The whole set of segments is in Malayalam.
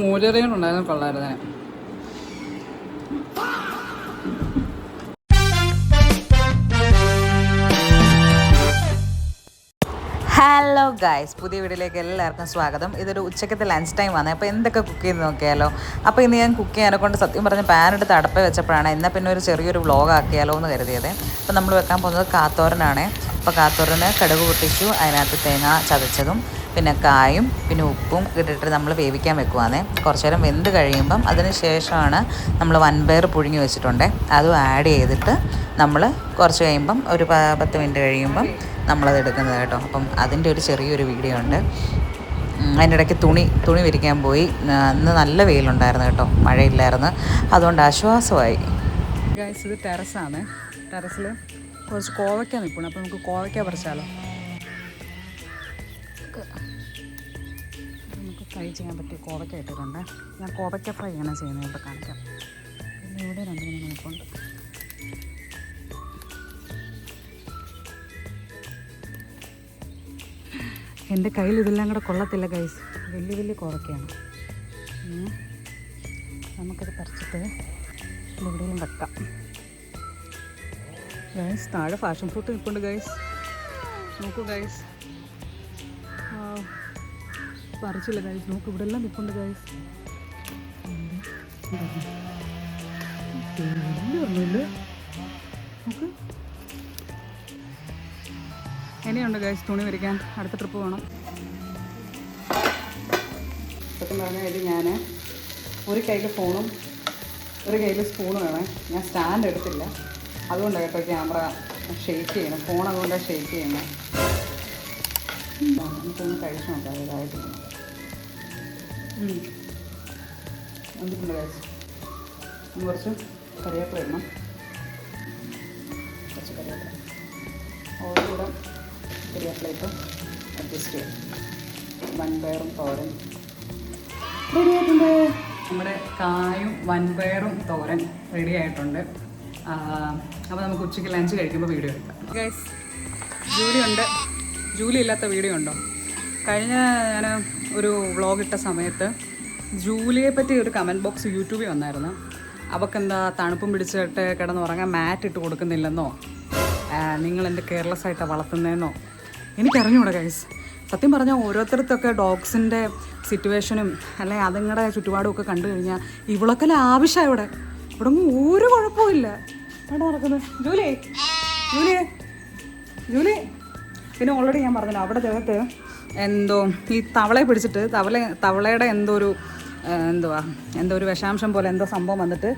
മോരറിയും ഉണ്ടായിരുന്നു, കൊള്ളായിരുന്നു. ഹലോ ഗൈസ്, പുതിയ വീഡിയോയിലേക്ക് എല്ലാവർക്കും സ്വാഗതം. ഇതൊരു ഉച്ചക്കത്തെ ലഞ്ച് ടൈം ആണ്. അപ്പോൾ എന്തൊക്കെ കുക്ക് ചെയ്ത് നോക്കിയാലോ. അപ്പോൾ ഇന്ന് ഞാൻ കുക്ക് ചെയ്യാനെ കൊണ്ട് സത്യം പറഞ്ഞ് പാൻ എടുത്ത് അടപ്പ വെച്ചപ്പോഴാണ് എന്നാൽ പിന്നെ ഒരു ചെറിയൊരു വ്ളോഗ് ആക്കിയാലോ എന്ന് കരുതിയത്. അപ്പോൾ നമ്മൾ വെക്കാൻ പോകുന്നത് കാത്തോരനാണ്. അപ്പോൾ കാത്തോരന് കടുക് പൊട്ടിച്ചു, അതിനകത്ത് തേങ്ങ ചതച്ചതും പിന്നെ കായും പിന്നെ ഉപ്പും ഇട്ടിട്ട് നമ്മൾ വേവിക്കാൻ വെക്കുവാണ്. കുറച്ച് നേരം വെന്ത് കഴിയുമ്പം അതിന് ശേഷമാണ് നമ്മൾ വൻപയർ പുഴുങ്ങി വെച്ചിട്ടുണ്ട്, അതും ആഡ് ചെയ്തിട്ട് നമ്മൾ കുറച്ച് കഴിയുമ്പം ഒരു 10 മിനിറ്റ് കഴിയുമ്പം നമ്മളത് എടുക്കുന്നത് കേട്ടോ. അപ്പം അതിൻ്റെ ഒരു ചെറിയൊരു വീഡിയോ ഉണ്ട്. അതിൻ്റെ ഇടയ്ക്ക് തുണി വിരിക്കാൻ പോയി. ഇന്ന് നല്ല വെയിലുണ്ടായിരുന്നു കേട്ടോ, മഴയില്ലായിരുന്നു, അതുകൊണ്ട് ആശ്വാസമായി. ഇത് ടെറസാണ്. ടെറസിൽ കുറച്ച് കോവയ്ക്ക നിൽക്കണം. അപ്പോൾ നമുക്ക് കോവയ്ക്ക പറിച്ചാലോ. നമുക്ക് ഫ്രൈ ചെയ്യാൻ പറ്റിയ കോവയ്ക്ക ഇട്ടിട്ടുണ്ട്. ഞാൻ കോവയ്ക്ക ഫ്രൈ ആണ് ചെയ്യുന്നത്, ഇവിടെ കാണിക്കാം. പിന്നെ ഇവിടെ 2-3 നിൽപ്പുണ്ട്. എൻ്റെ കയ്യിൽ ഇതെല്ലാം കൂടെ കൊള്ളത്തില്ല ഗൈസ്, വലിയ വലിയ കോവയ്ക്കയാണ്. നമുക്കത് പറിച്ചിട്ട് എവിടെയെങ്കിലും വെക്കാം. ഗൈസ് താഴെ ഫാഷൻ ഫ്രൂട്ട് നിൽപ്പുണ്ട് ഗൈസ്, നോക്കൂ ഗൈസ്. പറിച്ചില്ല ഗൈസ്, നോക്ക് ഇവിടെ എല്ലാം നിൽപ്പുണ്ട് ഗൈസ്. ഒന്നുമില്ല, നോക്ക്. ഇനിയുണ്ട് ഗൈസ് തുണി വിരിക്കാൻ, അടുത്ത ട്രിപ്പ് വേണം. സത്യം പറഞ്ഞാൽ ഇത് ഞാൻ ഒരു കയ്യിൽ ഫോണും ഒരു കയ്യിൽ സ്പൂണും വേണം. ഞാൻ സ്റ്റാൻഡ് എടുത്തില്ല, അതുകൊണ്ടാണ് കേട്ടോ ക്യാമറ ഷെയ്ക്ക് ചെയ്യണം. ഫോൺ അതുകൊണ്ടാണ് ഷെയ്ക്ക് ചെയ്യുന്നത്. നമുക്കൊന്ന് കഴിച്ച് നോക്കാം ഇതായിട്ട്. എന്തിട്ടുണ്ട് ഗൈസ്, കുറച്ച് കറിവേപ്പില ഇടണം. കുറച്ച് കറിവേപ്പില ഓരോ കൂടെ കറിവേപ്പിലയിട്ട് അഡ്ജസ്റ്റ് ചെയ്യാം. വൻപയറും തോരൻ റെഡി ആയിട്ടുണ്ട്. നമ്മുടെ കായും വൻപയറും തോരൻ റെഡി ആയിട്ടുണ്ട്. അപ്പോൾ നമുക്ക് ഉച്ചയ്ക്ക് ലഞ്ച് കഴിക്കുമ്പോൾ വീഡിയോ എടുക്കാം ഗൈസ്. ജൂലിയുണ്ട്, ജൂലി ഇല്ലാത്ത വീഡിയോ ഉണ്ടോ? കഴിഞ്ഞ ഞാൻ ഒരു വ്ളോഗ് ഇട്ട സമയത്ത് ജൂലിയെ പറ്റി ഒരു കമൻറ്റ് ബോക്സ് യൂട്യൂബിൽ വന്നായിരുന്നു. അവൾക്കെന്താ തണുപ്പും പിടിച്ചിട്ട് കിടന്നുറങ്ങാൻ മാറ്റ് ഇട്ട് കൊടുക്കുന്നില്ലെന്നോ, നിങ്ങളെൻ്റെ കെയർലെസ് ആയിട്ടാണ് വളർത്തുന്നതെന്നോ എനിക്കറിഞ്ഞൂടെ ഗൈസ്. സത്യം പറഞ്ഞാൽ ഓരോരുത്തർക്കൊക്കെ ഡോഗ്സിൻ്റെ സിറ്റുവേഷനും അല്ലെങ്കിൽ അതുങ്ങളുടെ ചുറ്റുപാടും ഒക്കെ കണ്ടു കഴിഞ്ഞാൽ ഇവളൊക്കെ ആവശ്യമാണ്. ഇവിടെ ഒന്നും ഒരു കുഴപ്പമില്ല. അവിടെ നടക്കുന്നത് ജൂലി. പിന്നെ ഓൾറെഡി ഞാൻ പറഞ്ഞല്ലോ, അവിടെ ദേഹത്ത് എന്തോ ഈ തവളയെ പിടിച്ചിട്ട് തവളയുടെ എന്തോ ഒരു വിഷാംശം പോലെ എന്തോ സംഭവം വന്നിട്ട്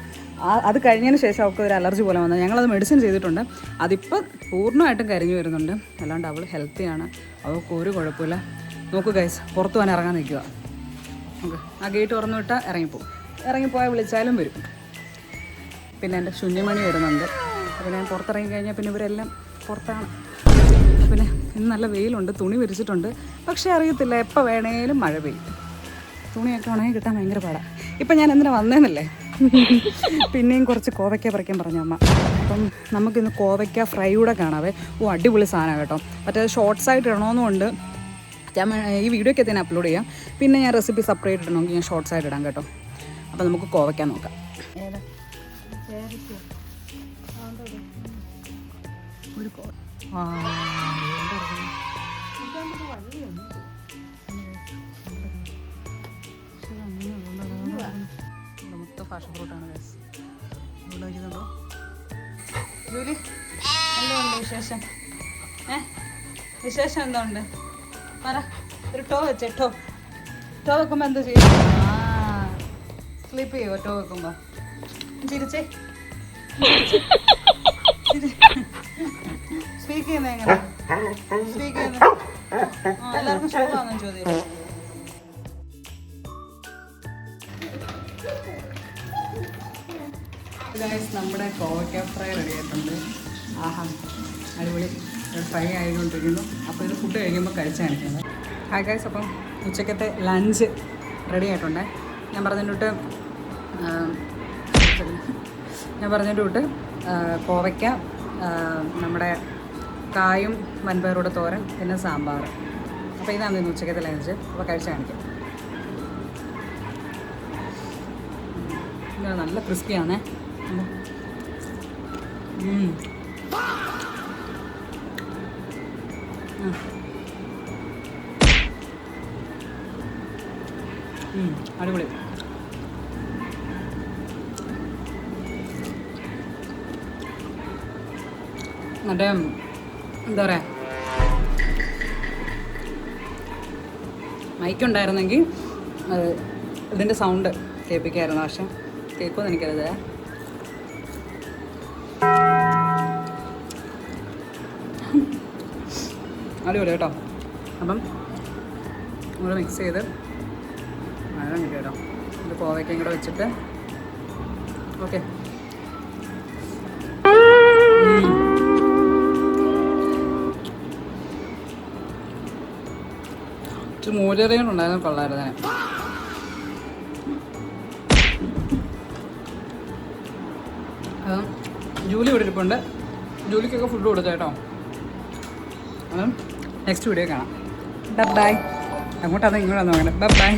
അത് കഴിഞ്ഞതിന് ശേഷം അവൾക്ക് ഒരു അലർജി പോലെ വന്നത്. ഞങ്ങളത് മെഡിസിൻ ചെയ്തിട്ടുണ്ട്, അതിപ്പോൾ പൂർണ്ണമായിട്ടും കരിഞ്ഞു വരുന്നുണ്ട്. അല്ലാണ്ട് അവൾ ഹെൽത്തിയാണ്, അവൾക്ക് ഒരു കുഴപ്പമില്ല. നോക്കൂ ഗൈസ്, പുറത്തു പോകാൻ ഇറങ്ങാൻ നിൽക്കുക. ഓക്കെ, ആ ഗേറ്റ് തുറന്നു വിട്ടാൽ ഇറങ്ങിപ്പോയാൽ വിളിച്ചാലും വരും. പിന്നെ എൻ്റെ ശൂന്യമണി വരുന്നുണ്ട്. അപ്പോൾ ഞാൻ പുറത്തിറങ്ങി കഴിഞ്ഞാൽ പിന്നെ ഇവരെല്ലാം പുറത്താണ്. പിന്നെ ഇന്ന് നല്ല വെയിലുണ്ട്, തുണി വിരിച്ചിട്ടുണ്ട്. പക്ഷേ അറിയത്തില്ല, എപ്പോൾ വേണേലും മഴ പെയ്യും. തുണിയൊക്കെ ഉണങ്ങി കിട്ടാൻ ഭയങ്കര പാടാണ്. ഇപ്പം ഞാൻ എന്തിനാ വന്നതെന്നല്ലേ, പിന്നെയും കുറച്ച് കോവയ്ക്ക പറിക്കാൻ പറഞ്ഞു അമ്മ. അപ്പം നമുക്കിന്ന് കോവയ്ക്ക ഫ്രൈ കൂടെ കാണാവേ. അടിപൊളി സാധനമാണ് കേട്ടോ. മറ്റേ ഷോർട്സ് ആയിട്ട് ഇടണമെന്നുണ്ട്. ഞാൻ ഈ വീഡിയോയ്ക്ക് തന്നെ അപ്ലോഡ് ചെയ്യാം. പിന്നെ ഞാൻ റെസിപ്പി സെപ്പറേറ്റ് ഇടണമെങ്കിൽ ഞാൻ ഷോർട്സ് ആയിട്ട് ഇടാം കേട്ടോ. അപ്പം നമുക്ക് കോവയ്ക്കാൻ നോക്കാം. ഒരു മൊത്തം ഫാഷൻ ഫ്രൂട്ടാണ് ഗൈസ്. ഉണ്ടാക്കുന്നുണ്ടോ ജൂലി? എന്തുകൊണ്ട് വിശേഷം? വിശേഷം എന്തുകൊണ്ട് പറ. ഒരു ടോ വെച്ചേ. ടോ വെക്കുമ്പോൾ എന്താ ചെയ്യും? സ്ലീപ്പ് ചെയ്യുമോ ടോ വെക്കുമ്പോൾ? ചിരിച്ചേ. സ്പീക്ക് ചെയ്യുന്നത് എങ്ങനെ? സ്പീക്ക് ചെയ്യുന്നത് എല്ലാവർക്കും ഷോളാണെന്ന് ചോദ്യം. ഗൈസ്, നമ്മുടെ കോവയ്ക്ക ഫ്രൈ റെഡി ആയിട്ടുണ്ട്. ആഹാ, അടിപൊളി ഫ്രൈ ആയിക്കൊണ്ടിരിക്കുന്നു. അപ്പോൾ ഇത് ഫുഡ് കഴിക്കുമ്പോൾ കഴിച്ച് കാണിക്കുന്നത്. ഹായ് ഗൈസ്, അപ്പം ഉച്ചക്കത്തെ ലഞ്ച് റെഡി ആയിട്ടുണ്ട്. ഞാൻ പറഞ്ഞതിൻ്റെ തൊട്ട് കോവയ്ക്ക, നമ്മുടെ കായും വൻപയറൂടെ തോരൻ, പിന്നെ സാമ്പാർ. അപ്പോൾ ഇതാണ് ഇന്ന് ഉച്ചക്കത്തെ ലഞ്ച്. അപ്പോൾ കഴിച്ച് കാണിക്കാം. നല്ല ക്രിസ്പിയാണേ. അടിപൊളി. മറ്റേ എന്താ പറയുക, മൈക്കുണ്ടായിരുന്നെങ്കിൽ ഇതിൻ്റെ സൗണ്ട് കേൾപ്പിക്കായിരുന്നു. പക്ഷെ കേൾക്കുമെന്ന് എനിക്കറിയത്. അടിപൊളി കേട്ടോ. അപ്പം നമ്മൾ മിക്സ് ചെയ്ത് വെള്ളം കിട്ടും കേട്ടോ. ഇത് കോവയ്ക്കയും കൂടെ വെച്ചിട്ട് ഓക്കെ. ഇച്ചിരി മൂലറിയുണ്ടായിരുന്നു, കൊള്ളായിരുന്നു. ജൂലി ഇവിടെ ഇരിപ്പുണ്ട്. ജൂലിക്കൊക്കെ ഫുഡ് കൊടുത്തു കേട്ടോ. അപ്പം നെക്സ്റ്റ് വീഡിയോ കാണാം. ബൈ. അങ്ങോട്ടാണ് ഇങ്ങോട്ടാണ് നോക്കണേ. ബൈ.